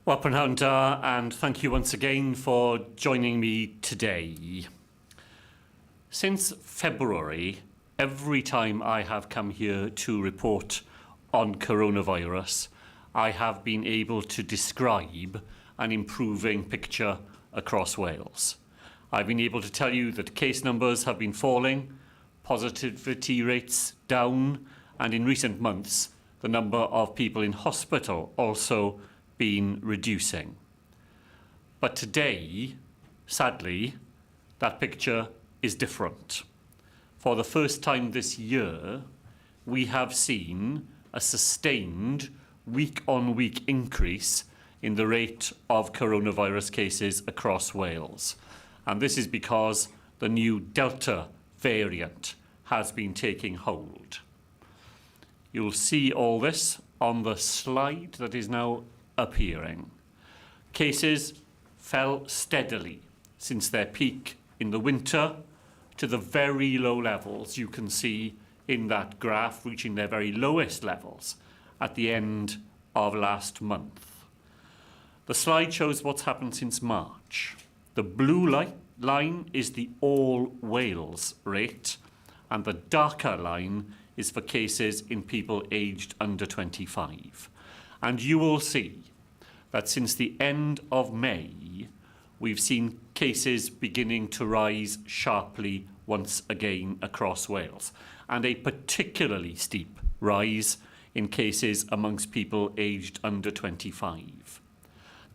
Wel, prynhawn da, and thank you once again for joining me today. Since February, every time I have come here to report on coronavirus, I have been able to describe an improving picture across Wales. I've been able to tell you that case numbers have been falling, positivity rates down, and in recent months, the number of people in hospital also been reducing. But today, sadly, that picture is different. For the first time this year, we have seen a sustained week-on-week increase in the rate of coronavirus cases across Wales. And this is because the new Delta variant has been taking hold. You'll see all this on the slide that is now appearing. Cases fell steadily since their peak in the winter to the very low levels you can see in that graph, reaching their very lowest levels at the end of last month. The slide shows what's happened since March. The blue line is the all Wales rate, and the darker line is for cases in people aged under 25. And you will see that since the end of May, we've seen cases beginning to rise sharply once again across Wales, and a particularly steep rise in cases amongst people aged under 25.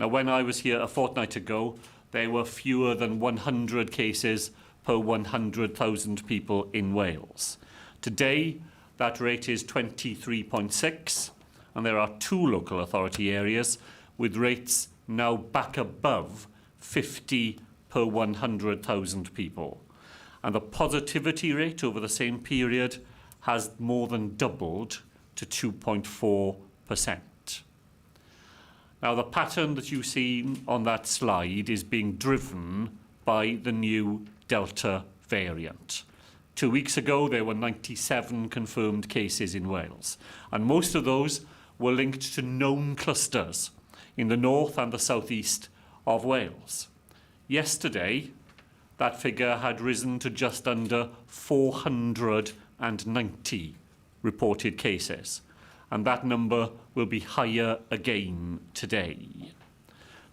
Now, when I was here a fortnight ago, there were fewer than 100 cases per 100,000 people in Wales. Today, that rate is 23.6, and there are 2 local authority areas with rates now back above 50 per 100,000 people. And the positivity rate over the same period has more than doubled to 2.4%. Now, the pattern that you see on that slide is being driven by the new Delta variant. 2 weeks ago, there were 97 confirmed cases in Wales, and most of those were linked to known clusters in the north and the southeast of Wales. Yesterday, that figure had risen to just under 490 reported cases, and that number will be higher again today.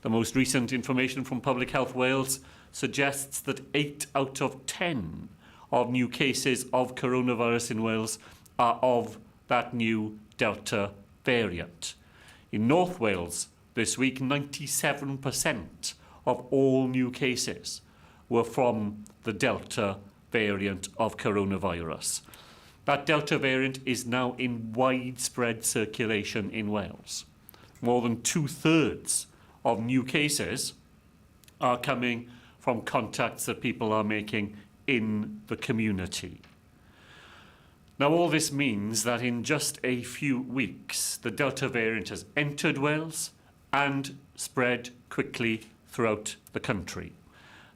The most recent information from Public Health Wales suggests that 8 out of 10 of new cases of coronavirus in Wales are of that new Delta variant. In North Wales this week, 97% of all new cases were from the Delta variant of coronavirus. That Delta variant is now in widespread circulation in Wales. More than 2/3 of new cases are coming from contacts that people are making in the community. Now, all this means that in just a few weeks, the Delta variant has entered Wales and spread quickly throughout the country.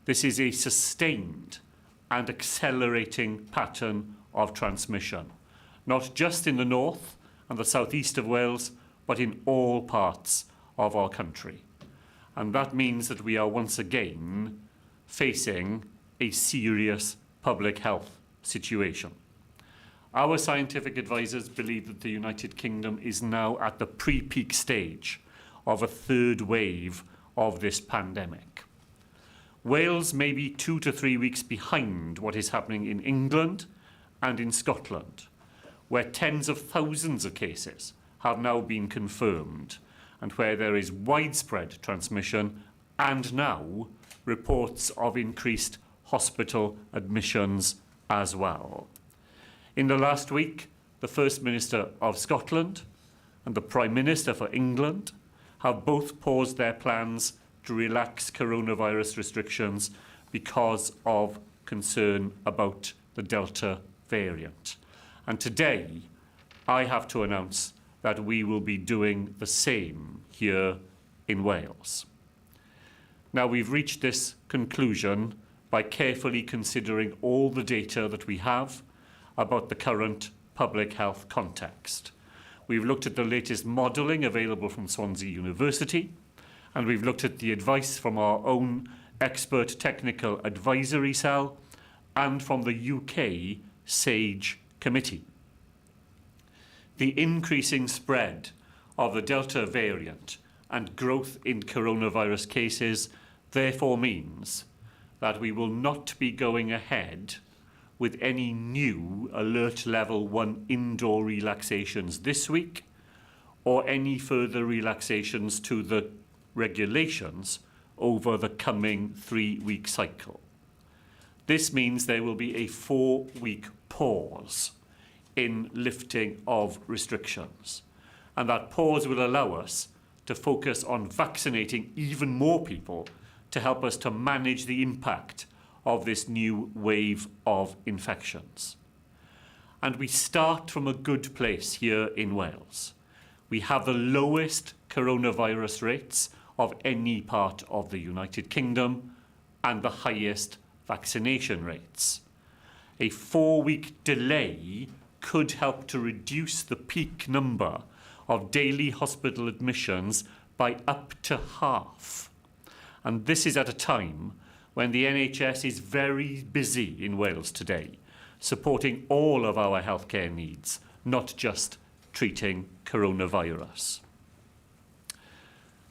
This is a sustained and accelerating pattern of transmission, not just in the north and the southeast of Wales, but in all parts of our country. And that means that we are once again facing a serious public health situation. Our scientific advisors believe that the United Kingdom is now at the pre-peak stage of a third wave of this pandemic. Wales may be 2 to 3 weeks behind what is happening in England and in Scotland, where tens of thousands of cases have now been confirmed and where there is widespread transmission and now reports of increased hospital admissions as well. In the last week, the First Minister of Scotland and the Prime Minister for England have both paused their plans to relax coronavirus restrictions because of concern about the Delta variant. And today, I have to announce that we will be doing the same here in Wales. Now, we've reached this conclusion by carefully considering all the data that we have about the current public health context. We've looked at the latest modelling available from Swansea University, and we've looked at the advice from our own expert technical advisory cell and from the UK SAGE committee. The increasing spread of the Delta variant and growth in coronavirus cases therefore means that we will not be going ahead with any new Alert Level 1 indoor relaxations this week or any further relaxations to the regulations over the coming 3-week cycle. This means there will be a 4-week pause in lifting of restrictions, and that pause will allow us to focus on vaccinating even more people to help us to manage the impact of this new wave of infections. And we start from a good place here in Wales. We have the lowest coronavirus rates of any part of the United Kingdom and the highest vaccination rates. A 4-week delay could help to reduce the peak number of daily hospital admissions by up to half. And this is at a time when the NHS is very busy in Wales today, supporting all of our healthcare needs, not just treating coronavirus.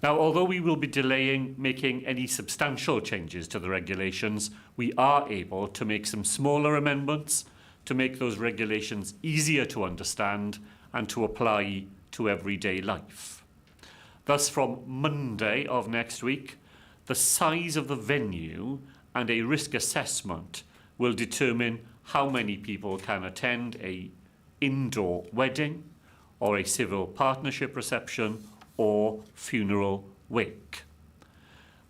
Now, although we will be delaying making any substantial changes to the regulations, we are able to make some smaller amendments to make those regulations easier to understand and to apply to everyday life. Thus, from Monday of next week, the size of the venue and a risk assessment will determine how many people can attend an indoor wedding or a civil partnership reception or funeral wake.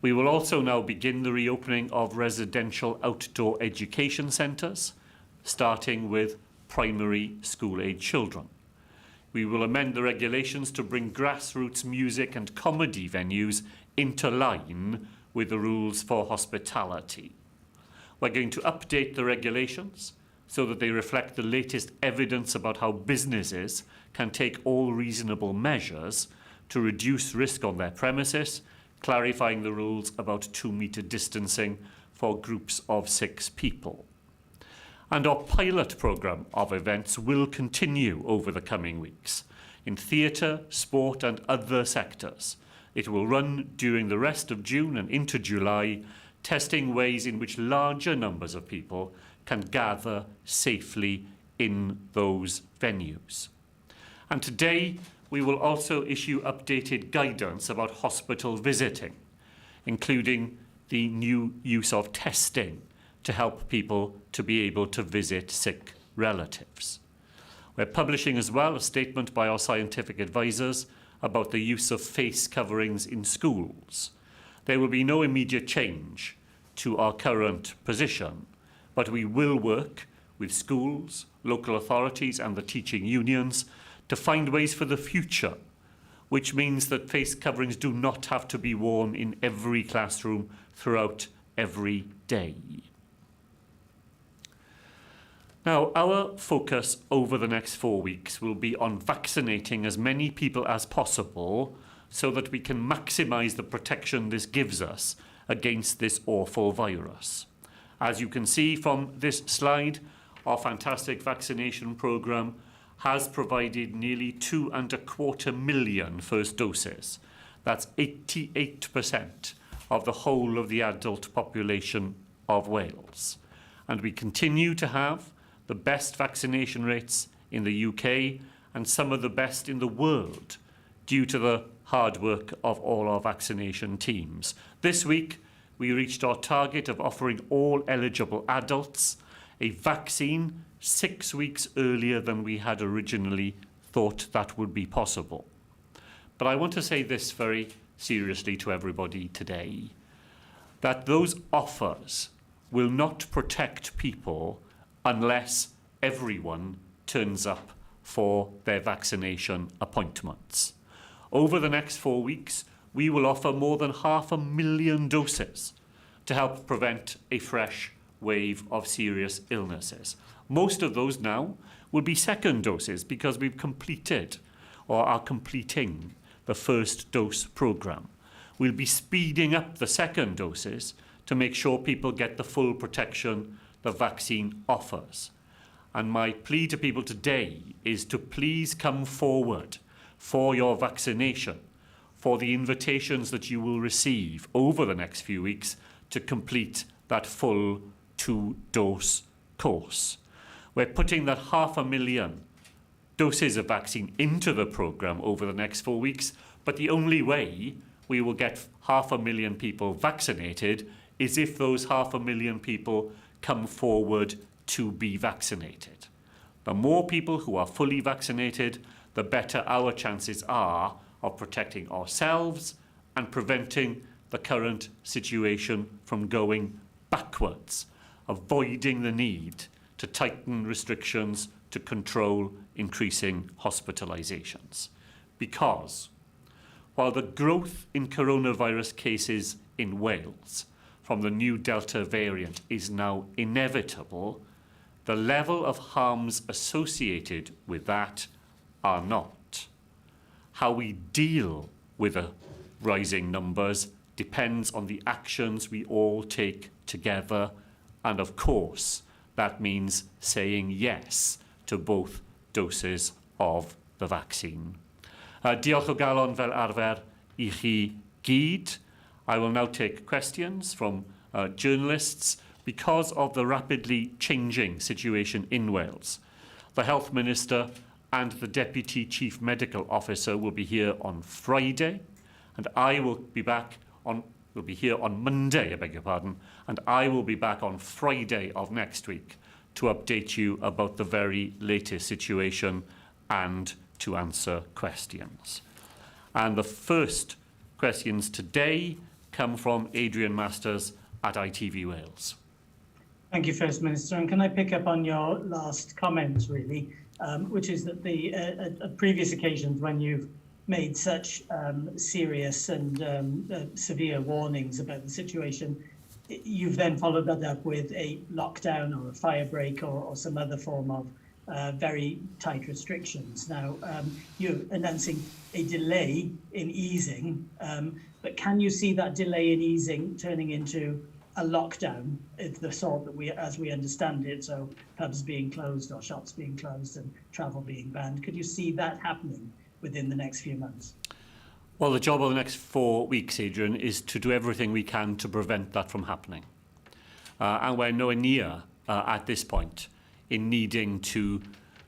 We will also now begin the reopening of residential outdoor education centres, starting with primary school-age children. We will amend the regulations to bring grassroots music and comedy venues into line with the rules for hospitality. We're going to update the regulations so that they reflect the latest evidence about how businesses can take all reasonable measures to reduce risk on their premises, clarifying the rules about 2-metre distancing for groups of 6 people. And our pilot programme of events will continue over the coming weeks in theatre, sport and other sectors. It will run during the rest of June and into July, testing ways in which larger numbers of people can gather safely in those venues. And today, we will also issue updated guidance about hospital visiting, including the new use of testing to help people to be able to visit sick relatives. We're publishing as well a statement by our scientific advisors about the use of face coverings in schools. There will be no immediate change to our current position, but we will work with schools, local authorities and the teaching unions to find ways for the future, which means that face coverings do not have to be worn in every classroom throughout every day. Now, our focus over the next 4 weeks will be on vaccinating as many people as possible so that we can maximise the protection this gives us against this awful virus. As you can see from this slide, our fantastic vaccination programme has provided nearly 2.25 million first doses. That's 88% of the whole of the adult population of Wales. And we continue to have the best vaccination rates in the UK and some of the best in the world due to the hard work of all our vaccination teams. This week, we reached our target of offering all eligible adults a vaccine 6 weeks earlier than we had originally thought that would be possible. But I want to say this very seriously to everybody today, that those offers will not protect people unless everyone turns up for their vaccination appointments. Over the next 4 weeks, we will offer more than 500,000 doses to help prevent a fresh wave of serious illnesses. Most of those now will be second doses because we've completed or are completing the first dose programme. we'll be speeding up the second doses to make sure people get the full protection the vaccine offers. And my plea to people today is to please come forward for your vaccination, for the invitations that you will receive over the next few weeks to complete that full 2-dose course. We're putting that 500,000 doses of vaccine into the programme over the next 4 weeks, but the only way we will get 500,000 people vaccinated is if those 500,000 people come forward to be vaccinated. The more people who are fully vaccinated, the better our chances are of protecting ourselves and preventing the current situation from going backwards, avoiding the need to tighten restrictions to control increasing hospitalisations. Because while the growth in coronavirus cases in Wales from the new Delta variant is now inevitable, the level of harms associated with that are not. How we deal with the rising numbers depends on the actions we all take together, and of course, that means saying yes to both doses of the vaccine. Diolch o galon fel arfer I chi gyd. I will now take questions from journalists because of the rapidly changing situation in Wales. The Health Minister and the Deputy Chief Medical Officer will be here on Friday, and I will be here on Monday, I beg your pardon, and I will be back on Friday of next week to update you about the very latest situation and to answer questions. And the first questions today come from Adrian Masters at ITV Wales. Thank you, First Minister. And can I pick up on your last comment, really, which is that at previous occasions when you've made such serious and severe warnings about the situation, you've then followed that up with a lockdown or a fire break or some other form of very tight restrictions. Now, you're announcing a delay in easing, but can you see that delay in easing turning into a lockdown, the sort that as we understand it, so pubs being closed or shops being closed and travel being banned? Could you see that happening within the next few months? Well, the job of the next 4 weeks, Adrian, is to do everything we can to prevent that from happening. And we're nowhere near at this point in needing to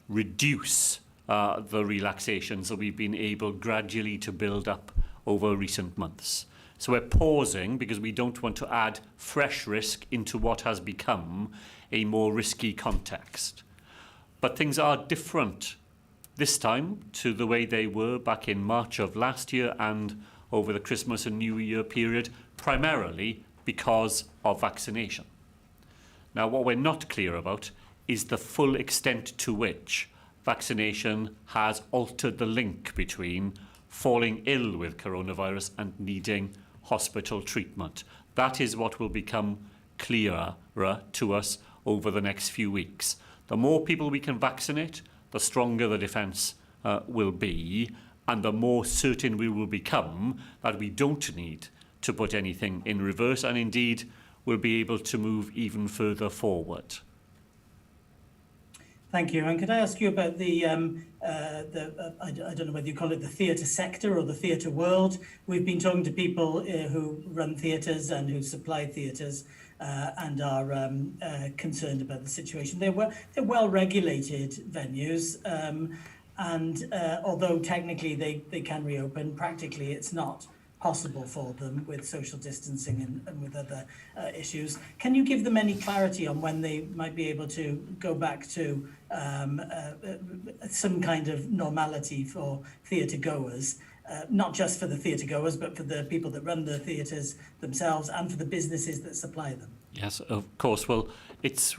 reduce the relaxations that we've been able gradually to build up over recent months. So we're pausing because we don't want to add fresh risk into what has become a more risky context. But things are different this time to the way they were back in March of last year and over the Christmas and New Year period, primarily because of vaccination. Now, what we're not clear about is the full extent to which vaccination has altered the link between falling ill with coronavirus and needing hospital treatment. That is what will become clearer to us over the next few weeks. The more people we can vaccinate, the stronger the defence will be, and the more certain we will become that we don't need to put anything in reverse, and indeed will be able to move even further forward. Thank you. And could I ask you about I don't know whether you call it the theatre sector or the theatre world. We've been talking to people who run theatres and who supply theatres and are concerned about the situation. They're well-regulated venues, and although technically they can reopen, practically it's not possible for them with social distancing and with other issues. Can you give them any clarity on when they might be able to go back to some kind of normality for theatre goers, not just for the theatre goers, but for the people that run the theatres themselves and for the businesses that supply them? Yes, of course. Well, it's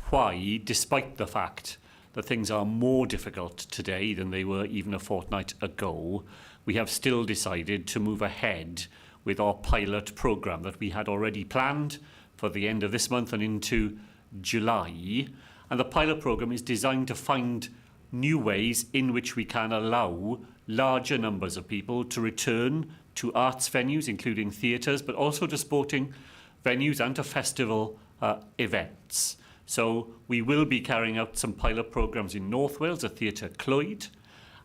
why, despite the fact that things are more difficult today than they were even a fortnight ago, we have still decided to move ahead with our pilot programme that we had already planned for the end of this month and into July. And the pilot programme is designed to find new ways in which we can allow larger numbers of people to return to arts venues, including theatres, but also to sporting venues and to festival events. So we will be carrying out some pilot programmes in North Wales, at Theatr Clwyd,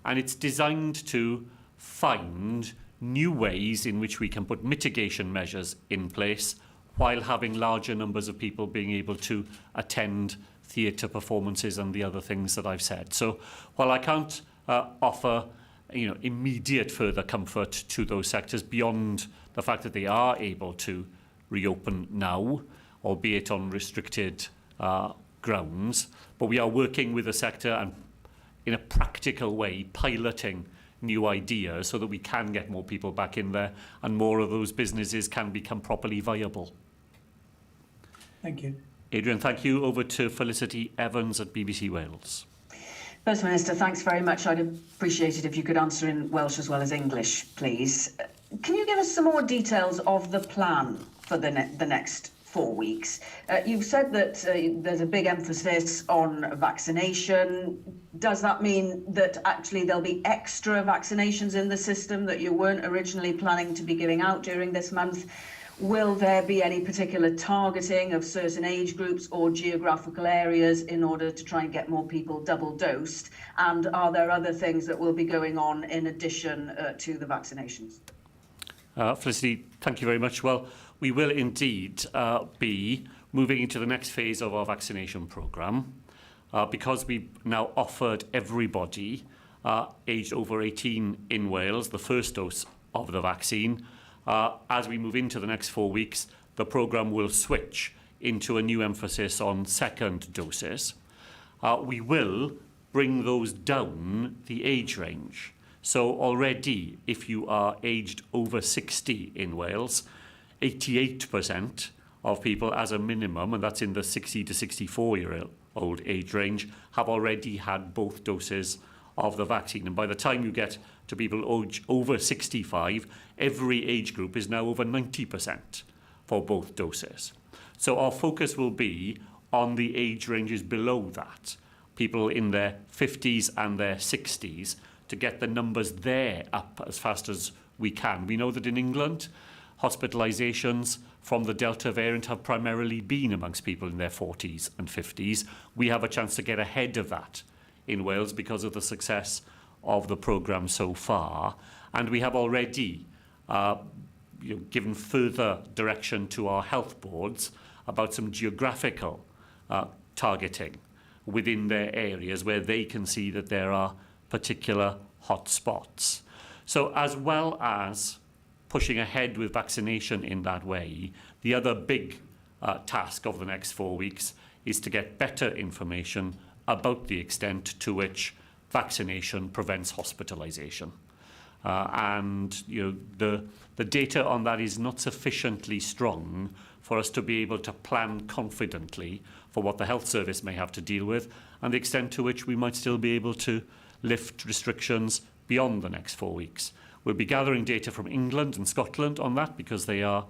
and it's designed to find new ways in which we can put mitigation measures in place while having larger numbers of people being able to attend theatre performances and the other things that I've said. So while I can't offer immediate further comfort to those sectors beyond the fact that they are able to reopen now, albeit on restricted grounds, but we are working with the sector and in a practical way piloting new ideas so that we can get more people back in there and more of those businesses can become properly viable. Thank you. Adrian, thank you. Over to Felicity Evans at BBC Wales. First Minister, thanks very much. I'd appreciate it if you could answer in Welsh as well as English, please. Can you give us some more details of the plan for the next 4 weeks? You've said that there's a big emphasis on vaccination. Does that mean that actually there'll be extra vaccinations in the system that you weren't originally planning to be giving out during this month? Will there be any particular targeting of certain age groups or geographical areas in order to try and get more people double dosed? And are there other things that will be going on in addition to the vaccinations? Felicity, thank you very much. Well, we will indeed be moving into the next phase of our vaccination programme because we've now offered everybody aged over 18 in Wales the first dose of the vaccine. As we move into the next 4 weeks, the programme will switch into a new emphasis on second doses. We will bring those down the age range. So already, if you are aged over 60 in Wales, 88% of people as a minimum, and that's in the 60 to 64-year-old age range, have already had both doses of the vaccine. And by the time you get to people over 65, every age group is now over 90% for both doses. So our focus will be on the age ranges below that, people in their 50s and their 60s, to get the numbers there up as fast as we can. We know that in England, hospitalisations from the Delta variant have primarily been amongst people in their 40s and 50s. We have a chance to get ahead of that in Wales because of the success of the programme so far. And we have already given further direction to our health boards about some geographical targeting within their areas where they can see that there are particular hotspots. So as well as pushing ahead with vaccination in that way, the other big task of the next 4 weeks is to get better information about the extent to which vaccination prevents hospitalisation. And the data on that is not sufficiently strong for us to be able to plan confidently for what the health service may have to deal with and the extent to which we might still be able to lift restrictions beyond the next 4 weeks. We'll be gathering data from England and Scotland on that because they are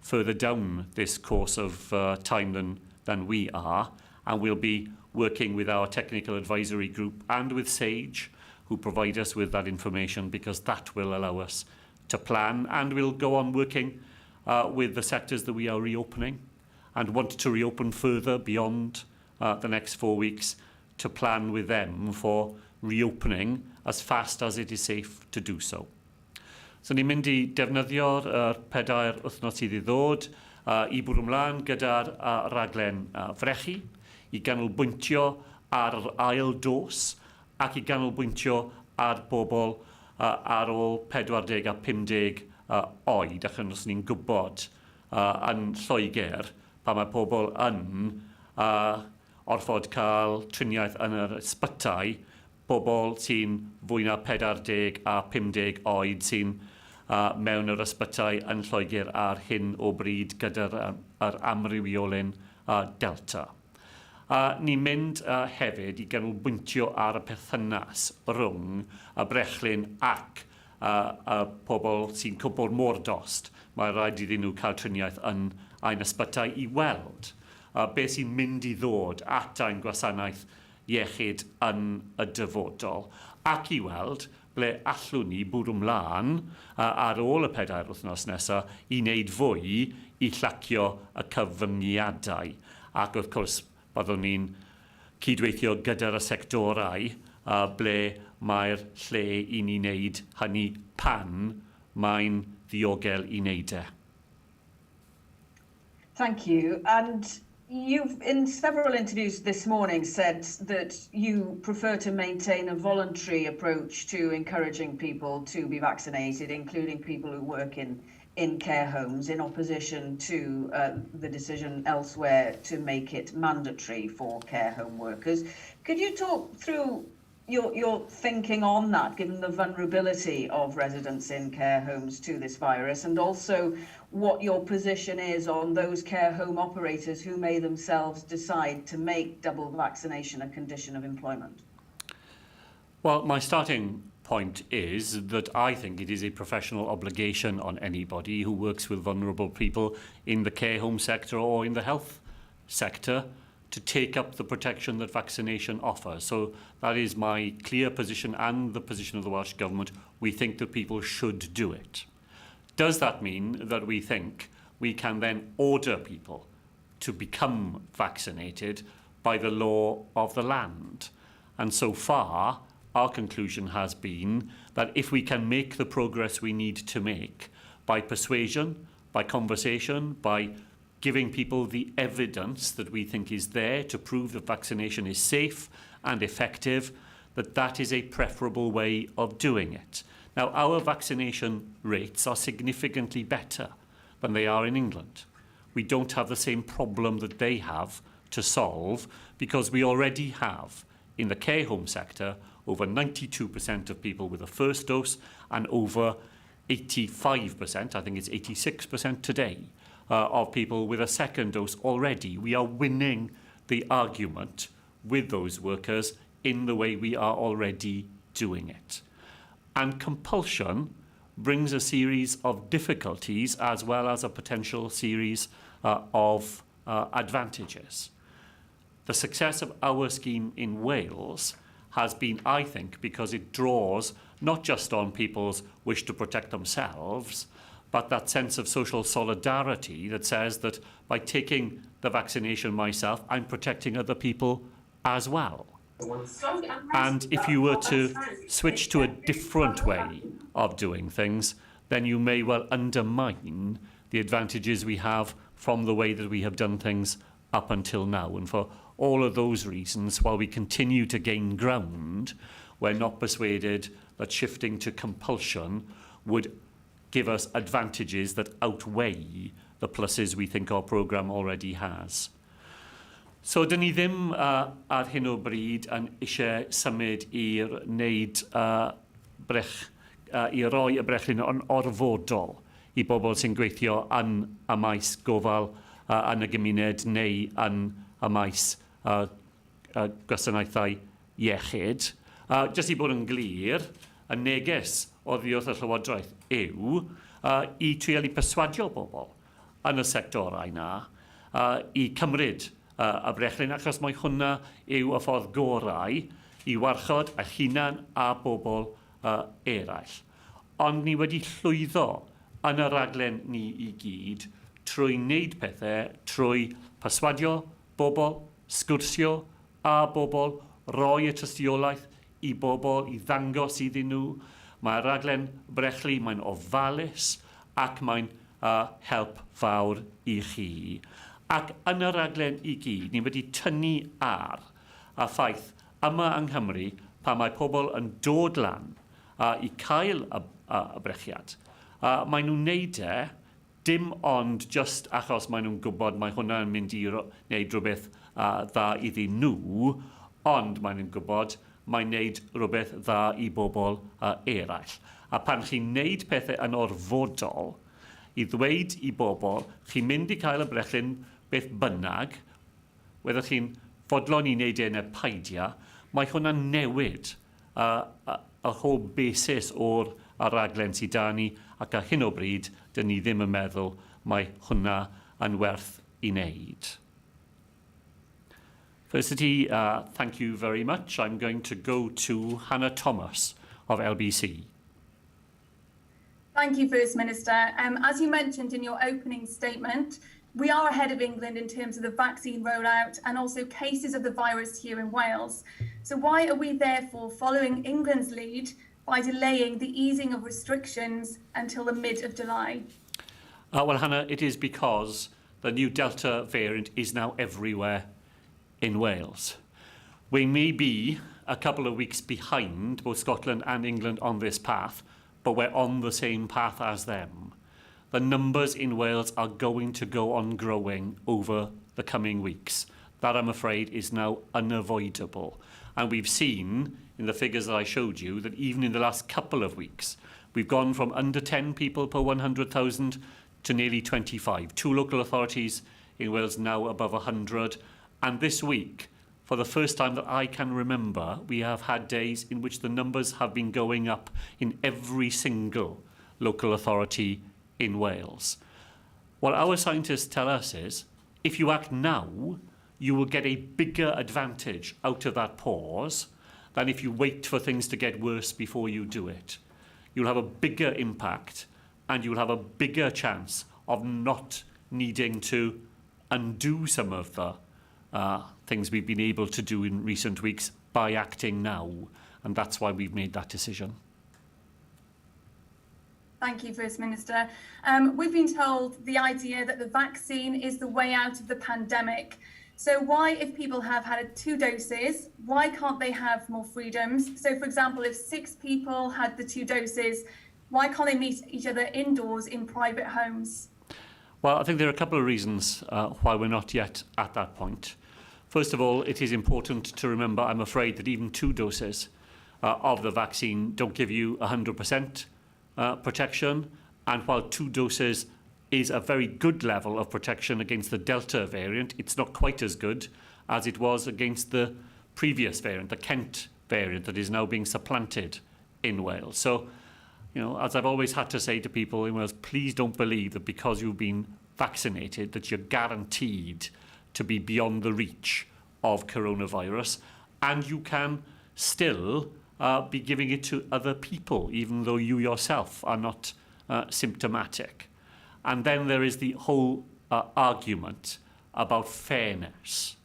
further down this course of time than we are, and we'll be working with our technical advisory group and with SAGE, who provide us with that information, because that will allow us to plan, and we'll go on working with the sectors that we are reopening and want to reopen further beyond the next 4 weeks to plan with them for reopening as fast as it is safe to do so. So ni'n mynd i defnyddio'r 4 wythnos sydd I ddod I bwrw ymlaen gyda'r raglen frechu, I ganolbwyntio ar yr ail dos ac I ganolbwyntio ar bobl ar ôl 40 a 50 oed, achos ni'n gwybod yn Lloegr pa mae pobl yn orfod cael triniaeth yn yr ysbytai, bobl sy'n fwy na 40 a 50 oed sy'n mewn yr ysbytai yn Lloegr ar hyn o bryd gyda'r amrywiolyn Delta. Ni'n mynd hefyd I ganolbwyntio ar y perthynas rhwng y brechlyn ac y pobl sy'n cwbl mor dost. Mae rhaid iddyn nhw cael triniaeth yn ein ysbytai I weld beth sy'n mynd I ddod at ein gwasanaeth iechyd yn y dyfodol, ac I weld ble allwn ni bwrw mlaen ar ôl y 4 wythnos nesaf I wneud fwy I llacio y cyfyngiadau. Ac wrth gwrs, byddwn ni'n cydweithio gyda'r y sectorau ble mae'r lle I ni wneud hynny pan mae'n ddiogel I wneud e. Thank you. And you've, in several interviews this morning, said that you prefer to maintain a voluntary approach to encouraging people to be vaccinated, including people who work in care homes, in opposition to the decision elsewhere to make it mandatory for care home workers. Could you talk through your thinking on that, given the vulnerability of residents in care homes to this virus, and also what your position is on those care home operators who may themselves decide to make double vaccination a condition of employment? Well, my starting point is that I think it is a professional obligation on anybody who works with vulnerable people in the care home sector or in the health sector to take up the protection that vaccination offers. So that is my clear position and the position of the Welsh Government. We think that people should do it. Does that mean that we think we can then order people to become vaccinated by the law of the land? And so far, our conclusion has been that if we can make the progress we need to make by persuasion, by conversation, by giving people the evidence that we think is there to prove that vaccination is safe and effective, that is a preferable way of doing it. Now, our vaccination rates are significantly better than they are in England. We don't have the same problem that they have to solve because we already have, in the care home sector, over 92% of people with a first dose and over 85%, I think it's 86% today, of people with a second dose already. We are winning the argument with those workers in the way we are already doing it. And compulsion brings a series of difficulties as well as a potential series of advantages. The success of our scheme in Wales has been, I think, because it draws not just on people's wish to protect themselves, but that sense of social solidarity that says that by taking the vaccination myself, I'm protecting other people as well. And if you were to switch to a different way of doing things, then you may well undermine the advantages we have from the way that we have done things up until now. And for all of those reasons, while we continue to gain ground, we're not persuaded that shifting to compulsion would give us advantages that outweigh the pluses we think our programme already has. So, dyn ni ddim ar hyn o bryd yn eisiau symud i'r wneud i roi y brechlyn yn orfodol I bobl sy'n gweithio yn y maes gofal yn y gymuned neu yn y maes gwasanaethau iechyd. Jyst I bod yn glir, y neges oddi wrth y Llywodraeth yw I trial I perswadio bobl yn y sectorau yna I cymryd y brechlyn, achos mae hwnna yw y ffordd gorau I warchod y hunan a bobl eraill. Ond ni wedi llwyddo yn y raglen ni I gyd trwy wneud pethau, trwy perswadio bobl, sgwrsio a bobl, roi y tystiolaeth I bobl, I ddangos iddyn nhw. Mae'r raglen brechli, mae'n ofalus ac mae'n help fawr I chi. Ac yn y raglen I gyd, ni wedi tynnu ar y ffaith yma yng Nghymru pa mae pobl yn dod lan I cael y brechiad. Maen nhw'n neud e dim ond just achos maen nhw'n gwybod mae hwnna yn mynd I wneud rhywbeth dda iddyn nhw, ond maen nhw'n gwybod mae'n wneud rhywbeth dda I bobl eraill. A pan chi'n wneud pethau yn orfodol, I ddweud I bobl, chi'n mynd I cael y brechlyn beth bynnag, whether chi'n fodlon I wneud yn y paidia, mae hwnna'n newid y whole basis o'r raglen sydd da ni, ac ar hyn o bryd, dyn ni ddim yn meddwl mae hwnna yn werth I wneud. Felicity, thank you very much. I'm going to go to Hannah Thomas of LBC. Thank you, First Minister. As you mentioned in your opening statement, we are ahead of England in terms of the vaccine rollout and also cases of the virus here in Wales. So why are we therefore following England's lead by delaying the easing of restrictions until the mid of July? Well, Hannah, it is because the new Delta variant is now everywhere in Wales. We may be a couple of weeks behind both Scotland and England on this path, but we're on the same path as them. The numbers in Wales are going to go on growing over the coming weeks. That, I'm afraid, is now unavoidable. And we've seen in the figures that I showed you that even in the last couple of weeks, we've gone from under 10 people per 100,000 to nearly 25. 2 local authorities in Wales now above 100. And this week, for the first time that I can remember, we have had days in which the numbers have been going up in every single local authority in Wales. What our scientists tell us is, if you act now, you will get a bigger advantage out of that pause than if you wait for things to get worse before you do it. You'll have a bigger impact and you'll have a bigger chance of not needing to undo some of the things we've been able to do in recent weeks by acting now, and that's why we've made that decision. Thank you, First Minister. We've been told the idea that the vaccine is the way out of the pandemic. So why, if people have had 2 doses, why can't they have more freedoms? So, for example, if 6 people had the 2 doses, why can't they meet each other indoors in private homes? Well, I think there are a couple of reasons why we're not yet at that point. First of all, it is important to remember, I'm afraid, that even 2 doses of the vaccine don't give you 100% protection. And while 2 doses is a very good level of protection against the Delta variant, it's not quite as good as it was against the previous variant, the Kent variant that is now being supplanted in Wales. So, you know, as I've always had to say to people in Wales, please don't believe that because you've been vaccinated that you're guaranteed to be beyond the reach of coronavirus, and you can still be giving it to other people, even though you yourself are not symptomatic. And then there is the whole argument about fairness.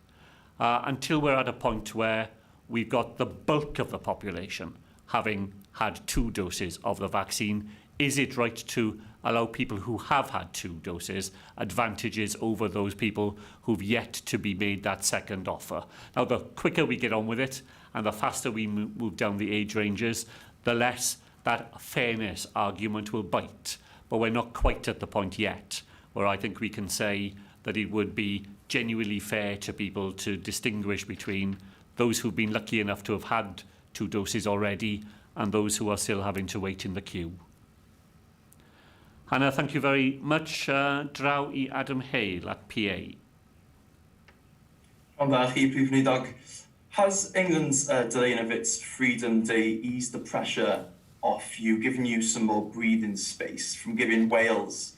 Until we're at a point where we've got the bulk of the population having had 2 doses of the vaccine, is it right to allow people who have had 2 doses advantages over those people who've yet to be made that second offer? Now, the quicker we get on with it and the faster we move down the age ranges, the less that fairness argument will bite. But we're not quite at the point yet where I think we can say that it would be genuinely fair to people to distinguish between those who've been lucky enough to have had 2 doses already and those who are still having to wait in the queue. Hannah, thank you very much. Draw I Adam Hale at PA. Prif Weinidog. Has England's delaying of its Freedom Day eased the pressure off you, giving you some more breathing space from giving Wales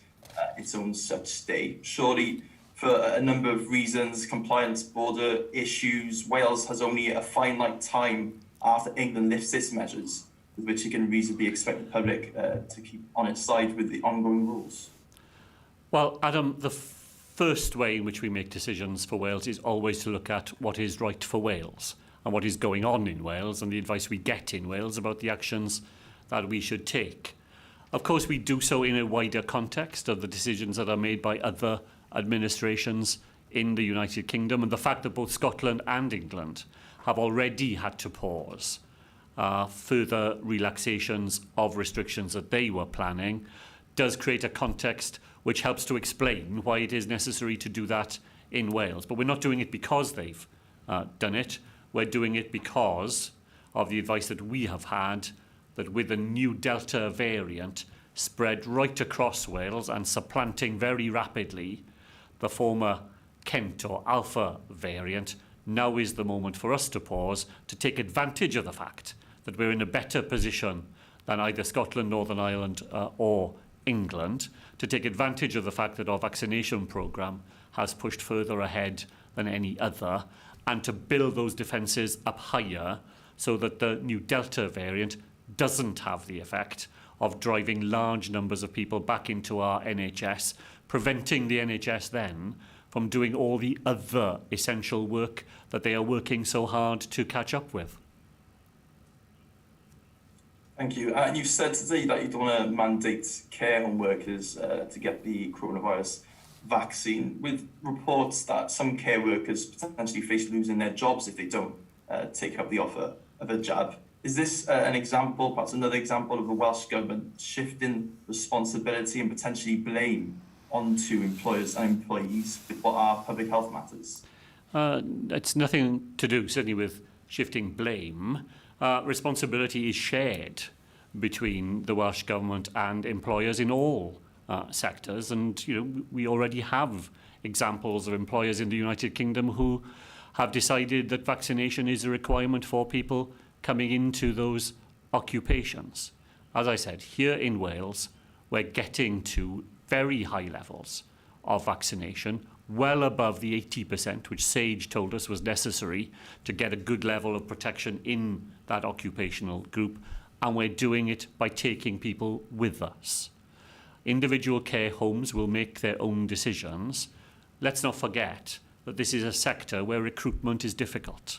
its own such day? Surely, for a number of reasons, compliance, border issues, Wales has only a finite time after England lifts its measures with which it can reasonably expect the public to keep on its side with the ongoing rules. Well, Adam, the first way in which we make decisions for Wales is always to look at what is right for Wales and what is going on in Wales and the advice we get in Wales about the actions that we should take. Of course, we do so in a wider context of the decisions that are made by other administrations in the United Kingdom, and the fact that both Scotland and England have already had to pause further relaxations of restrictions that they were planning does create a context which helps to explain why it is necessary to do that in Wales. But we're not doing it because they've done it. We're doing it because of the advice that we have had that with the new Delta variant spread right across Wales and supplanting very rapidly the former Kent or Alpha variant, now is the moment for us to pause to take advantage of the fact that we're in a better position than either Scotland, Northern Ireland or England, to take advantage of the fact that our vaccination programme has pushed further ahead than any other, and to build those defences up higher so that the new Delta variant doesn't have the effect of driving large numbers of people back into our NHS, preventing the NHS then from doing all the other essential work that they are working so hard to catch up with. Thank you. And you've said today that you don't want to mandate care home workers to get the coronavirus vaccine, with reports that some care workers potentially face losing their jobs if they don't take up the offer of a jab. Is this an example, perhaps another example of the Welsh Government shifting responsibility and potentially blame onto employers and employees with what are public health matters? It's nothing to do, certainly, with shifting blame. Responsibility is shared between the Welsh Government and employers in all sectors, and we already have examples of employers in the United Kingdom who have decided that vaccination is a requirement for people coming into those occupations. As I said, here in Wales, we're getting to very high levels of vaccination, well above the 80%, which SAGE told us was necessary to get a good level of protection in that occupational group, and we're doing it by taking people with us. Individual care homes will make their own decisions. Let's not forget that this is a sector where recruitment is difficult,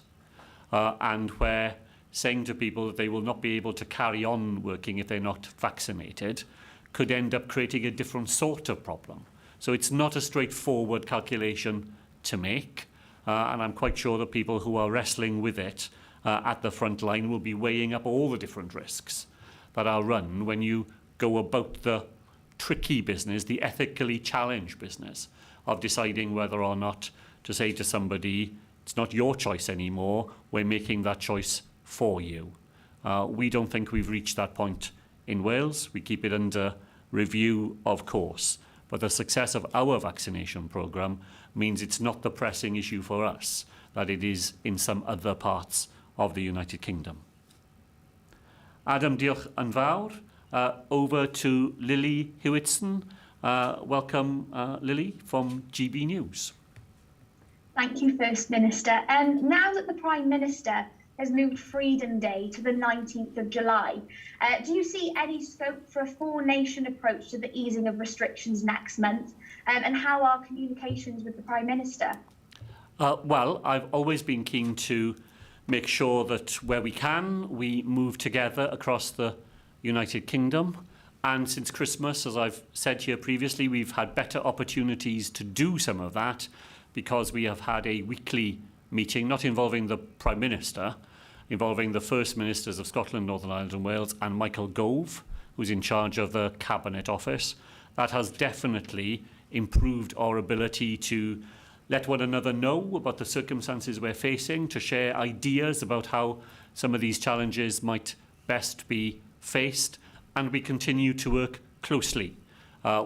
and where saying to people that they will not be able to carry on working if they're not vaccinated could end up creating a different sort of problem. So it's not a straightforward calculation to make, and I'm quite sure that people who are wrestling with it at the front line will be weighing up all the different risks that are run when you go about the tricky business, the ethically challenged business of deciding whether or not to say to somebody, it's not your choice anymore, we're making that choice for you. We don't think we've reached that point in Wales. We keep it under review, of course, but the success of our vaccination programme means it's not the pressing issue for us that it is in some other parts of the United Kingdom. Adam, diolch yn fawr. Over to Lily Hewitson. Welcome, Lily, from GB News. Thank you, First Minister. Now that the Prime Minister has moved Freedom Day to the 19th of July, do you see any scope for a full-nation approach to the easing of restrictions next month? And how are communications with the Prime Minister? Well, I've always been keen to make sure that where we can, we move together across the United Kingdom. And since Christmas, as I've said here previously, we've had better opportunities to do some of that because we have had a weekly meeting, not involving the Prime Minister, involving the First Ministers of Scotland, Northern Ireland and Wales, and Michael Gove, who's in charge of the Cabinet Office. That has definitely improved our ability to let one another know about the circumstances we're facing, to share ideas about how some of these challenges might best be faced, and we continue to work closely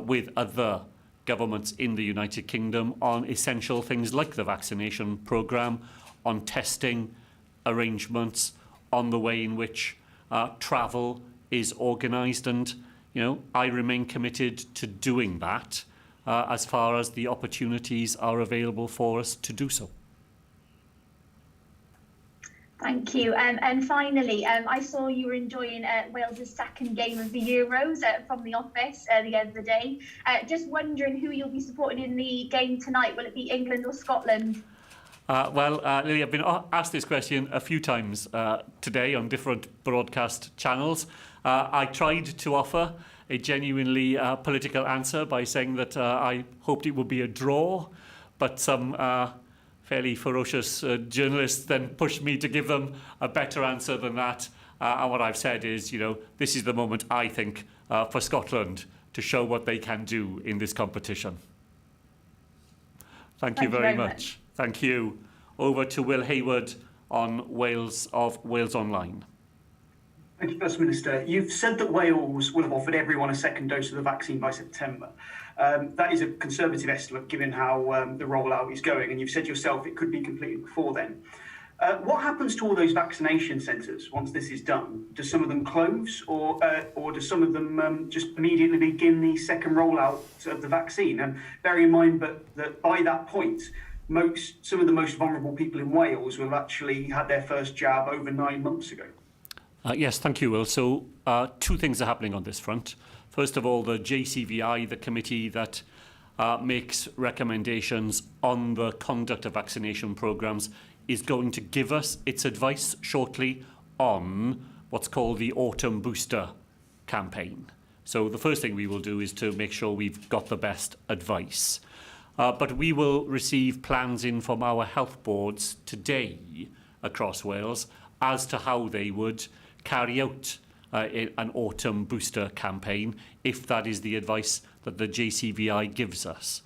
with other governments in the United Kingdom on essential things like the vaccination programme, on testing arrangements, on the way in which travel is organised, and I remain committed to doing that as far as the opportunities are available for us to do so. Thank you. And finally, I saw you were enjoying Wales' second game of the Euros from the office the other day. Just wondering who you'll be supporting in the game tonight. Will it be England or Scotland? Well, Lily, I've been asked this question a few times today on different broadcast channels. I tried to offer a genuinely political answer by saying that I hoped it would be a draw, but some fairly ferocious journalists then pushed me to give them a better answer than that. And what I've said is, this is the moment, I think, for Scotland to show what they can do in this competition. Thank you very much. Thank you. Over to Will Hayward on Wales Online. Thank you, First Minister. You've said that Wales will have offered everyone a second dose of the vaccine by September. That is a conservative estimate given how the rollout is going, and you've said yourself it could be completed before then. What happens to all those vaccination centres once this is done? Do some of them close, or do some of them just immediately begin the second rollout of the vaccine? And bearing in mind that by that point, some of the most vulnerable people in Wales will have actually had their first jab over 9 months ago. Yes, thank you, Will. So two things are happening on this front. First of all, the JCVI, the committee that makes recommendations on the conduct of vaccination programmes, is going to give us its advice shortly on what's called the autumn booster campaign. So the first thing we will do is to make sure we've got the best advice. But we will receive plans in from our health boards today across Wales as to how they would carry out an autumn booster campaign, if that is the advice that the JCVI gives us.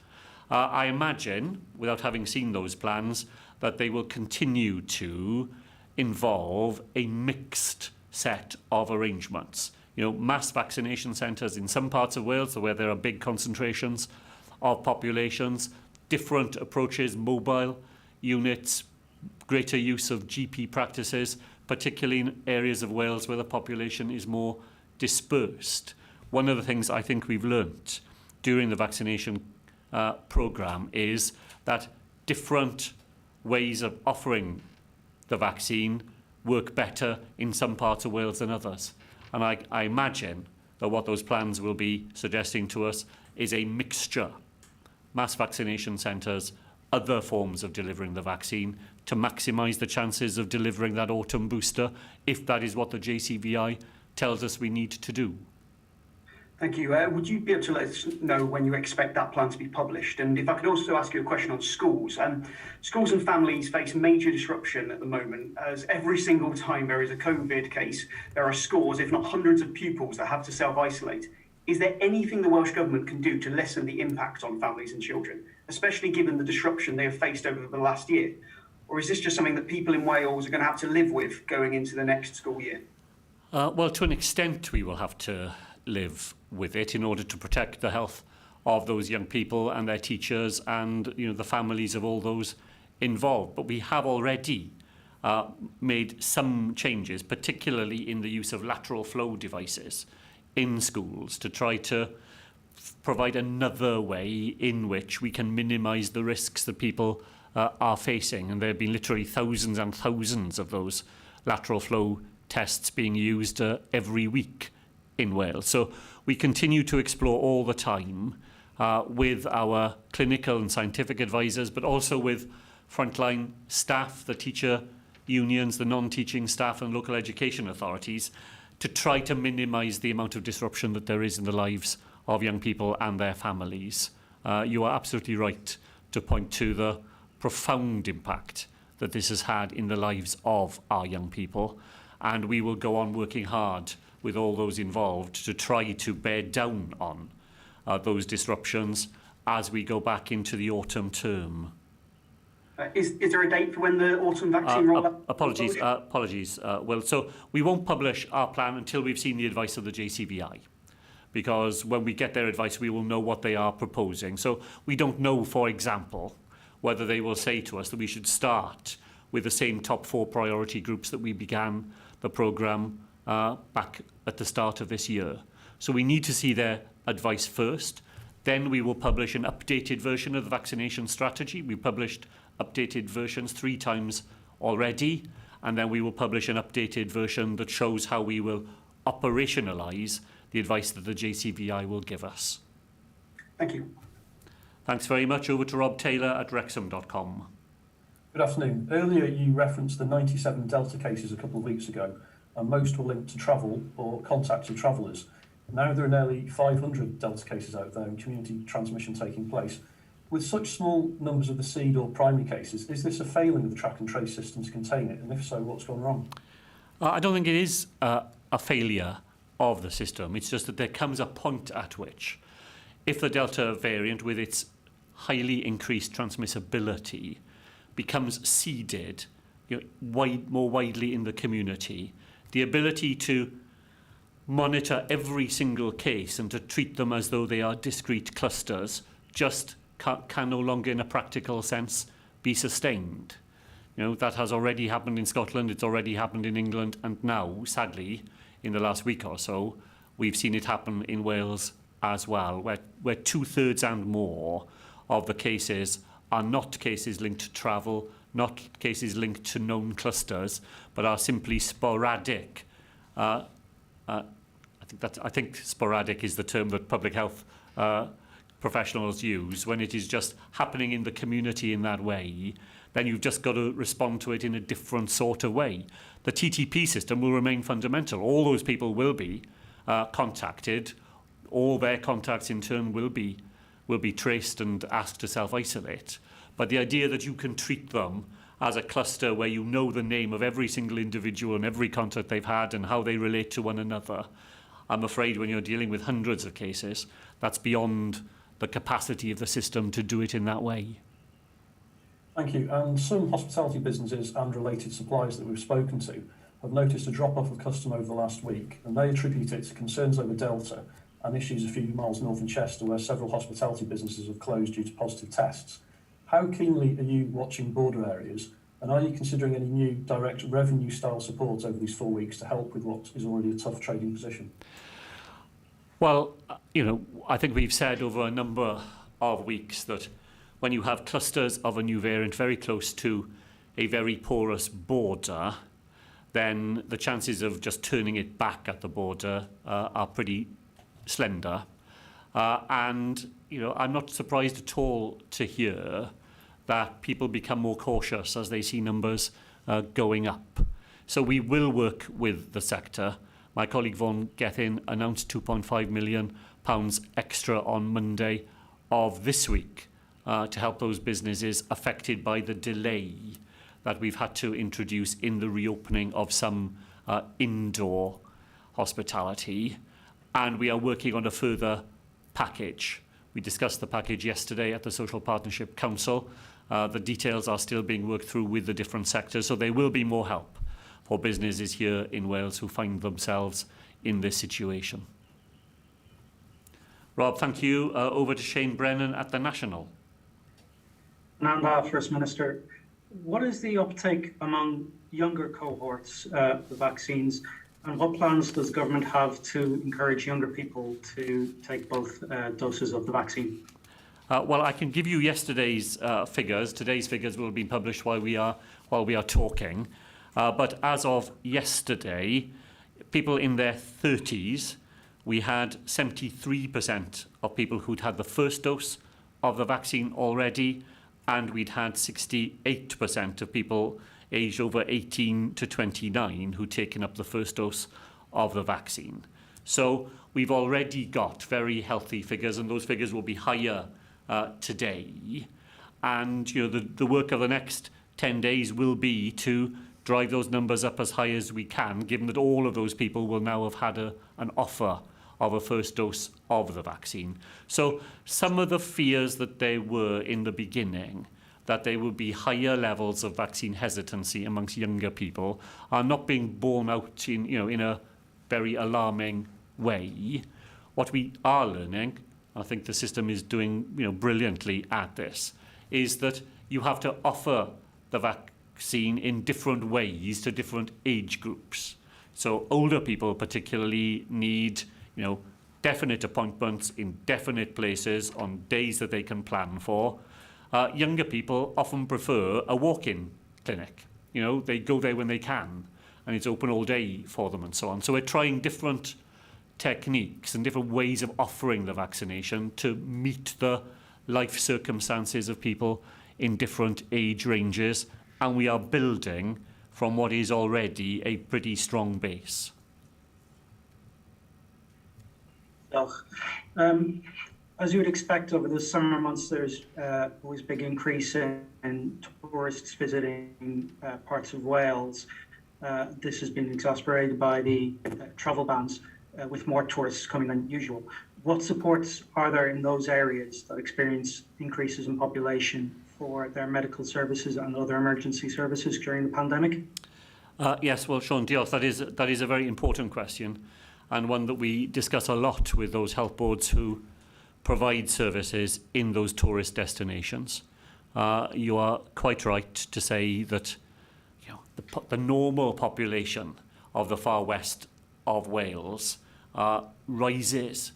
I imagine, without having seen those plans, that they will continue to involve a mixed set of arrangements. You know, mass vaccination centres in some parts of Wales where there are big concentrations of populations, different approaches, mobile units, greater use of GP practices, particularly in areas of Wales where the population is more dispersed. One of the things I think we've learnt during the vaccination programme is that different ways of offering the vaccine work better in some parts of Wales than others. And I imagine that what those plans will be suggesting to us is a mixture, mass vaccination centres, other forms of delivering the vaccine to maximise the chances of delivering that autumn booster, if that is what the JCVI tells us we need to do. Thank you. Would you be able to let us know when you expect that plan to be published? And if I could also ask you a question on schools. Schools and families face major disruption at the moment, as every single time there is a COVID case, there are scores, if not hundreds of pupils that have to self-isolate. Is there anything the Welsh Government can do to lessen the impact on families and children, especially given the disruption they have faced over the last year? Or is this just something that people in Wales are going to have to live with going into the next school year? Well, to an extent, we will have to live with it in order to protect the health of those young people and their teachers and, you know, the families of all those involved. But we have already made some changes, particularly in the use of lateral flow devices in schools, to try to provide another way in which we can minimise the risks that people are facing. And there have been literally thousands and thousands of those lateral flow tests being used every week in Wales. So we continue to explore all the time with our clinical and scientific advisors, but also with frontline staff, the teacher unions, the non-teaching staff and local education authorities, to try to minimise the amount of disruption that there is in the lives of young people and their families. You are absolutely right to point to the profound impact that this has had in the lives of our young people, and we will go on working hard with all those involved to try to bear down on those disruptions as we go back into the autumn term. Is there a date for when the autumn vaccine rollout? Apologies, Will. So we won't publish our plan until we've seen the advice of the JCVI, because when we get their advice, we will know what they are proposing. So we don't know, for example, whether they will say to us that we should start with the same top 4 priority groups that we began the programme back at the start of this year. So we need to see their advice first. Then we will publish an updated version of the vaccination strategy. We published updated versions 3 times already, and then we will publish an updated version that shows how we will operationalise the advice that the JCVI will give us. Thank you. Thanks very much. Over to Rob Taylor at wrexham.com. Good afternoon. Earlier you referenced the 97 Delta cases a couple of weeks ago, and most were linked to travel or contacted travellers. Now there are nearly 500 Delta cases out there and community transmission taking place. With such small numbers of the seed or primary cases, is this a failing of the track and trace system to contain it? And if so, what's gone wrong? I don't think it is a failure of the system. It's just that there comes a point at which, if the Delta variant, with its highly increased transmissibility, becomes seeded more widely in the community, the ability to monitor every single case and to treat them as though they are discrete clusters just can no longer, in a practical sense, be sustained. You know, that has already happened in Scotland, it's already happened in England, and now, sadly, in the last week or so, we've seen it happen in Wales as well, where 2/3 and more of the cases are not cases linked to travel, not cases linked to known clusters, but are simply sporadic I think sporadic is the term that public health professionals use. When it is just happening in the community in that way, then you've just got to respond to it in a different sort of way. The TTP system will remain fundamental. All those people will be contacted. All their contacts in turn will be traced and asked to self-isolate. But the idea that you can treat them as a cluster where you know the name of every single individual and every contact they've had and how they relate to one another, I'm afraid when you're dealing with hundreds of cases, that's beyond the capacity of the system to do it in that way. Thank you. And some hospitality businesses and related suppliers that we've spoken to have noticed a drop-off of custom over the last week, and they attribute it to concerns over Delta and issues a few miles north in Chester where several hospitality businesses have closed due to positive tests. How keenly are you watching border areas, and are you considering any new direct revenue style support over these 4 weeks to help with what is already a tough trading position? Well, I think we've said over a number of weeks that when you have clusters of a new variant very close to a very porous border, then the chances of just turning it back at the border are pretty slender. And I'm not surprised at all to hear that people become more cautious as they see numbers going up. So we will work with the sector. My colleague Vaughan Gethin announced £2.5 million extra on Monday of this week to help those businesses affected by the delay that we've had to introduce in the reopening of some indoor hospitality. And we are working on a further package. We discussed the package yesterday at the Social Partnership Council. The details are still being worked through with the different sectors, so there will be more help for businesses here in Wales who find themselves in this situation. Rob, thank you. Over to Shane Brennan at the National. And First Minister, what is the uptake among younger cohorts of the vaccines, and what plans does government have to encourage younger people to take both doses of the vaccine? Well, I can give you yesterday's figures. Today's figures will be published while we are talking. But as of yesterday, people in their 30s, we had 73% of people who'd had the first dose of the vaccine already, and we'd had 68% of people aged over 18 to 29 who'd taken up the first dose of the vaccine. So we've already got very healthy figures, and those figures will be higher today. And the work of the next 10 days will be to drive those numbers up as high as we can, given that all of those people will now have had an offer of a first dose of the vaccine. So some of the fears that there were in the beginning, that there would be higher levels of vaccine hesitancy amongst younger people, are not being borne out in a very alarming way. What we are learning, I think the system is doing brilliantly at this, is that you have to offer the vaccine in different ways to different age groups. So older people particularly need definite appointments in definite places on days that they can plan for. Younger people often prefer a walk-in clinic. They go there when they can, and it's open all day for them and so on. So we're trying different techniques and different ways of offering the vaccination to meet the life circumstances of people in different age ranges, and we are building from what is already a pretty strong base. As you would expect over the summer months, there's always a big increase in tourists visiting parts of Wales. This has been exacerbated by the travel bans, with more tourists coming than usual. What supports are there in those areas that experience increases in population for their medical services and other emergency services during the pandemic? Yes, well, Sean, diolch. That is a very important question, and one that we discuss a lot with those health boards who provide services in those tourist destinations. You are quite right to say that the normal population of the far west of Wales rises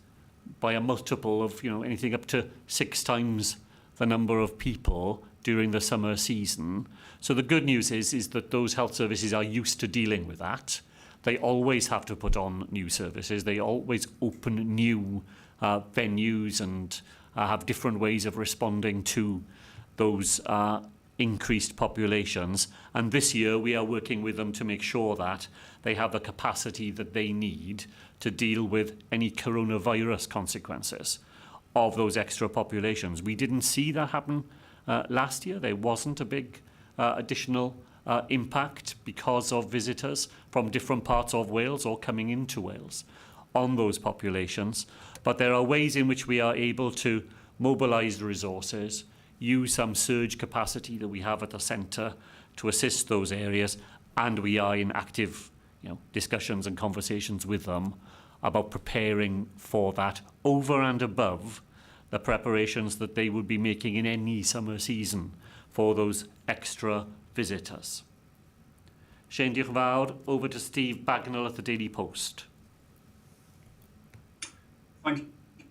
by a multiple of anything up to 6 times the number of people during the summer season. So the good news is that those health services are used to dealing with that. they always have to put on new services. They always open new venues and have different ways of responding to those increased populations. And this year we are working with them to make sure that they have the capacity that they need to deal with any coronavirus consequences of those extra populations. We didn't see that happen last year. There wasn't a big additional impact because of visitors from different parts of Wales or coming into Wales on those populations. But there are ways in which we are able to mobilise resources, use some surge capacity that we have at the centre to assist those areas, and we are in active discussions and conversations with them about preparing for that over and above the preparations that they would be making in any summer season for those extra visitors. Shane, diolch yn fawr. Over to Steve Bagnall at the Daily Post. Thank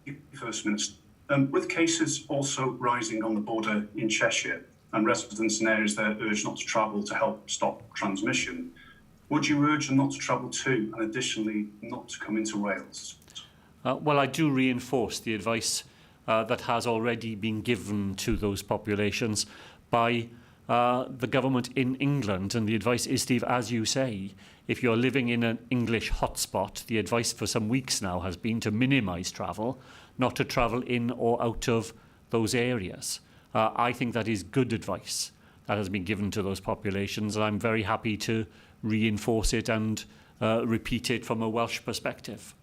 you, First Minister. With cases also rising on the border in Cheshire and residents in areas there urged not to travel to help stop transmission, would you urge them not to travel to and additionally not to come into Wales? Well, I do reinforce the advice that has already been given to those populations by the government in England. And the advice is, Steve, as you say, if you're living in an English hotspot, the advice for some weeks now has been to minimise travel, not to travel in or out of those areas. I think that is good advice that has been given to those populations, and I'm very happy to reinforce it and repeat it from a Welsh perspective.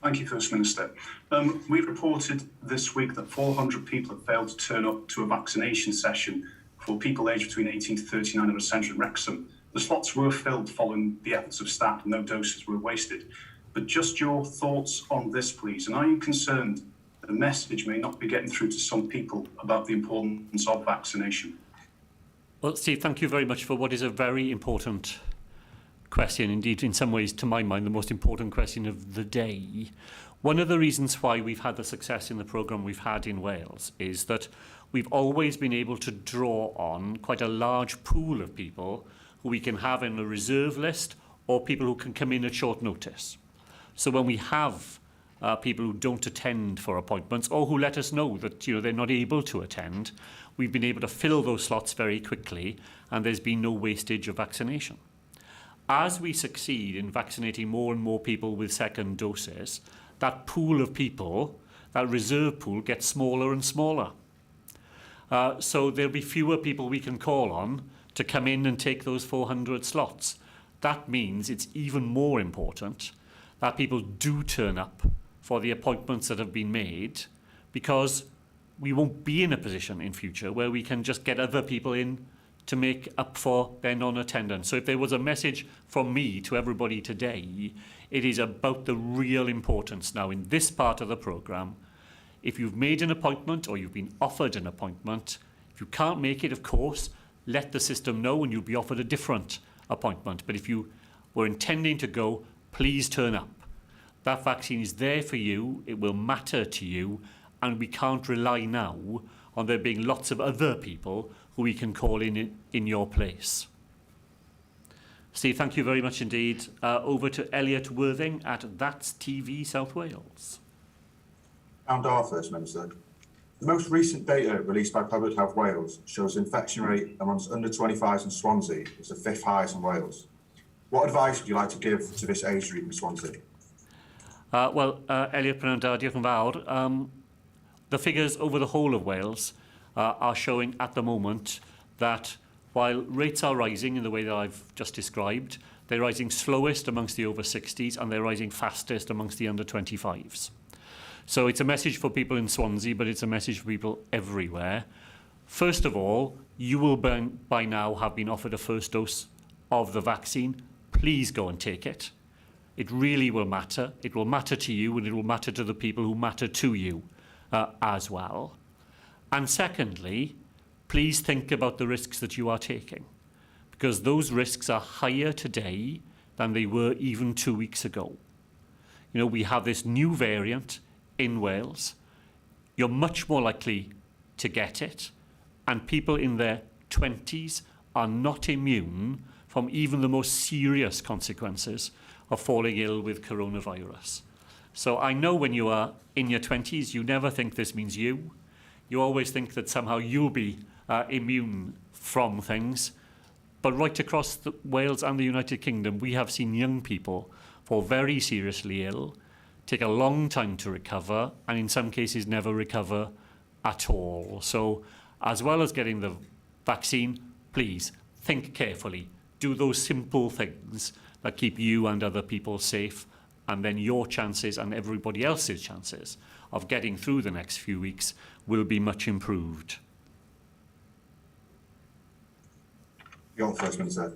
Thank you, First Minister. We've reported this week that 400 people have failed to turn up to a vaccination session for people aged between 18 to 39 at a centre in Wrexham. The slots were filled following the efforts of staff and no doses were wasted. But just your thoughts on this, please. And are you concerned that the message may not be getting through to some people about the importance of vaccination? Well, Steve, thank you very much for what is a very important question. Indeed, in some ways, to my mind, the most important question of the day. One of the reasons why we've had the success in the programme we've had in Wales is that we've always been able to draw on quite a large pool of people who we can have in a reserve list or people who can come in at short notice. So when we have people who don't attend for appointments or who let us know that they're not able to attend, we've been able to fill those slots very quickly and there's been no wastage of vaccination. As we succeed in vaccinating more and more people with second doses, that pool of people, that reserve pool, gets smaller and smaller. So there'll be fewer people we can call on to come in and take those 400 slots. That means it's even more important that people do turn up for the appointments that have been made, because we won't be in a position in future where we can just get other people in to make up for their non-attendance. So if there was a message from me to everybody today, it is about the real importance now in this part of the programme. If you've made an appointment or you've been offered an appointment, if you can't make it, of course, let the system know and you'll be offered a different appointment. But if you were intending to go, please turn up. That vaccine is there for you, it will matter to you, and we can't rely now on there being lots of other people who we can call in your place. Steve, thank you very much indeed. Over to Elliot Worthing at That's TV South Wales. Our First Minister. The most recent data released by Public Health Wales shows the infection rate amongst under 25s in Swansea is the 5th highest in Wales. What advice would you like to give to this age group in Swansea? Elliot Penanda, diolch yn fawr. The figures over the whole of Wales are showing at the moment that while rates are rising in the way that I've just described, they're rising slowest amongst the over 60s and they're rising fastest amongst the under 25s. So it's a message for people in Swansea, but it's a message for people everywhere. First of all, you will by now have been offered a first dose of the vaccine. Please go and take it. It really will matter. It will matter to you and it will matter to the people who matter to you as well. And secondly, please think about the risks that you are taking, because those risks are higher today than they were even 2 weeks ago. We have this new variant in Wales. You're much more likely to get it, and people in their 20s are not immune from even the most serious consequences of falling ill with coronavirus. So I know when you are in your 20s, you never think this means you. You always think that somehow you'll be immune from things. But right across Wales and the United Kingdom, we have seen young people fall very seriously ill, take a long time to recover, and in some cases never recover at all. So as well as getting the vaccine, please think carefully. Do those simple things that keep you and other people safe, and then your chances and everybody else's chances of getting through the next few weeks will be much improved. Your First Minister.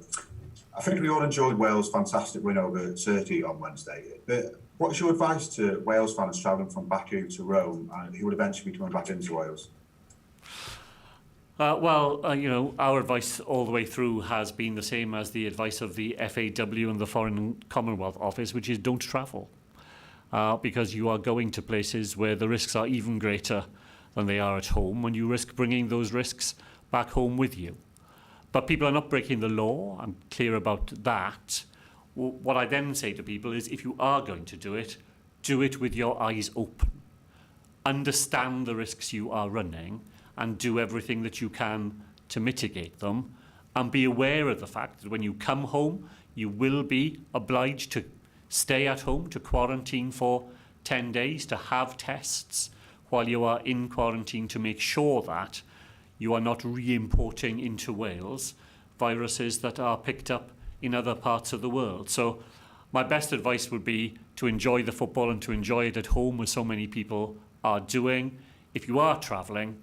I think we all enjoyed Wales' fantastic win over Turkey on Wednesday. But what's your advice to Wales fans travelling from Baku to Rome and who will eventually be coming back into Wales? Our advice all the way through has been the same as the advice of the FAW and the Foreign Commonwealth Office, which is don't travel, because you are going to places where the risks are even greater than they are at home, and you risk bringing those risks back home with you. But people are not breaking the law. I'm clear about that. What I then say to people is, if you are going to do it with your eyes open. Understand the risks you are running and do everything that you can to mitigate them. And be aware of the fact that when you come home, you will be obliged to stay at home, to quarantine for 10 days, to have tests while you are in quarantine to make sure that you are not re-importing into Wales viruses that are picked up in other parts of the world. So my best advice would be to enjoy the football and to enjoy it at home, as so many people are doing. If you are travelling,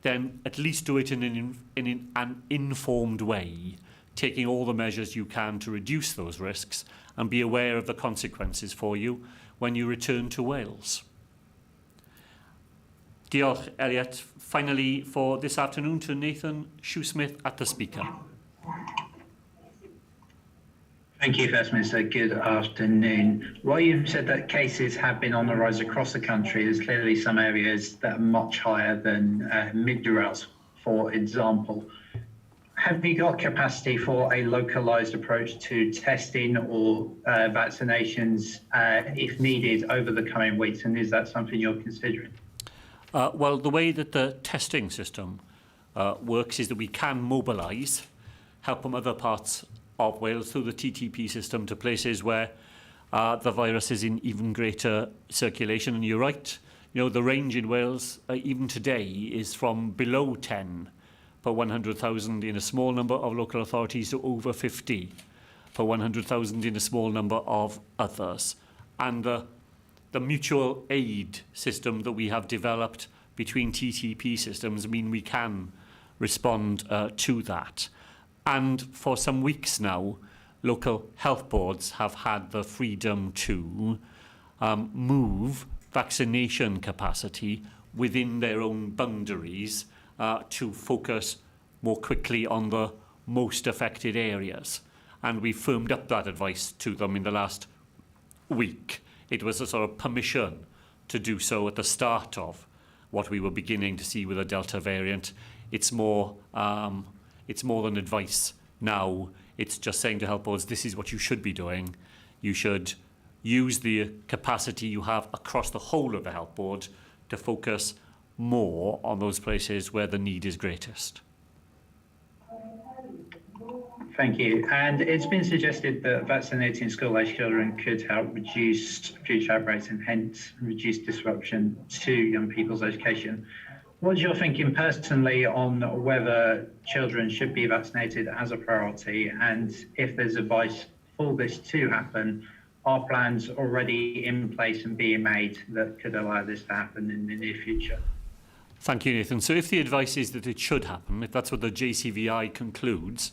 then at least do it in an informed way, taking all the measures you can to reduce those risks and be aware of the consequences for you when you return to Wales. Diolch, Elliot. Finally, for this afternoon, to Nathan Shoesmith at the Speaker. Thank you, First Minister. Good afternoon. While you've said that cases have been on the rise across the country, there's clearly some areas that are much higher than Midwales, for example. Have you got capacity for a localised approach to testing or vaccinations if needed over the coming weeks? And is that something you're considering? Well, the way that the testing system works is that we can mobilise help from other parts of Wales through the TTP system to places where the virus is in even greater circulation. And you're right, the range in Wales, even today, is from below 10 per 100,000 in a small number of local authorities to over 50 per 100,000 in a small number of others. And the mutual aid system that we have developed between TTP systems mean we can respond to that. And for some weeks now, local health boards have had the freedom to move vaccination capacity within their own boundaries to focus more quickly on the most affected areas. And we firmed up that advice to them in the last week. It was a sort of permission to do so at the start of what we were beginning to see with the Delta variant. It's more than advice now. It's just saying to health boards, this is what you should be doing. You should use the capacity you have across the whole of the health board to focus more on those places where the need is greatest. Thank you. And it's been suggested that vaccinating school-aged children could help reduce future outbreaks and hence reduce disruption to young people's education. What's your thinking personally on whether children should be vaccinated as a priority, and if there's advice for this to happen, are plans already in place and being made that could allow this to happen in the near future? Thank you, Nathan. So if the advice is that it should happen, if that's what the JCVI concludes,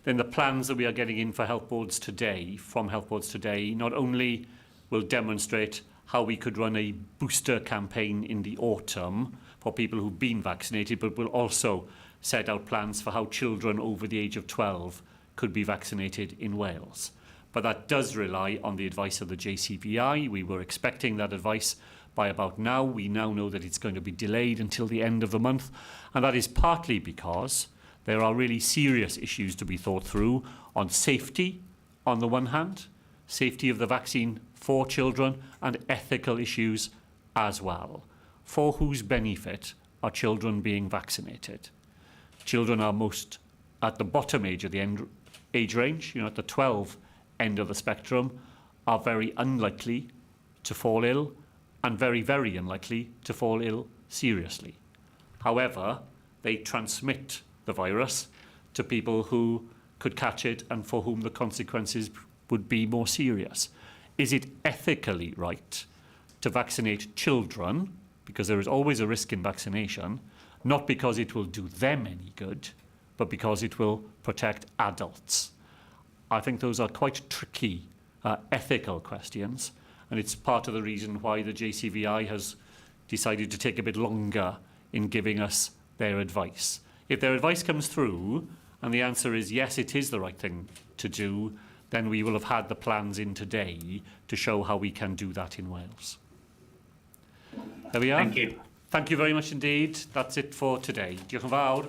then the plans that we are getting in for health boards today, from health boards today, not only will demonstrate how we could run a booster campaign in the autumn for people who've been vaccinated, but will also set out plans for how children over the age of 12 could be vaccinated in Wales. But that does rely on the advice of the JCVI. We were expecting that advice by about now. We now know that it's going to be delayed until the end of the month, and that is partly because There are really serious issues to be thought through on safety, on the one hand, safety of the vaccine for children, and ethical issues as well. For whose benefit are children being vaccinated? Children are most at the bottom age of the age range, at the 12 end of the spectrum, are very unlikely to fall ill and very, very unlikely to fall ill seriously. However, they transmit the virus to people who could catch it and for whom the consequences would be more serious. Is it ethically right to vaccinate children, because there is always a risk in vaccination, not because it will do them any good, but because it will protect adults? I think those are quite tricky ethical questions, and it's part of the reason why the JCVI has decided to take a bit longer in giving us their advice. If their advice comes through and the answer is yes, it is the right thing to do, then we will have had the plans in today to show how we can do that in Wales. There we are. Thank you. Thank you very much indeed. That's it for today. Diolch yn fawr.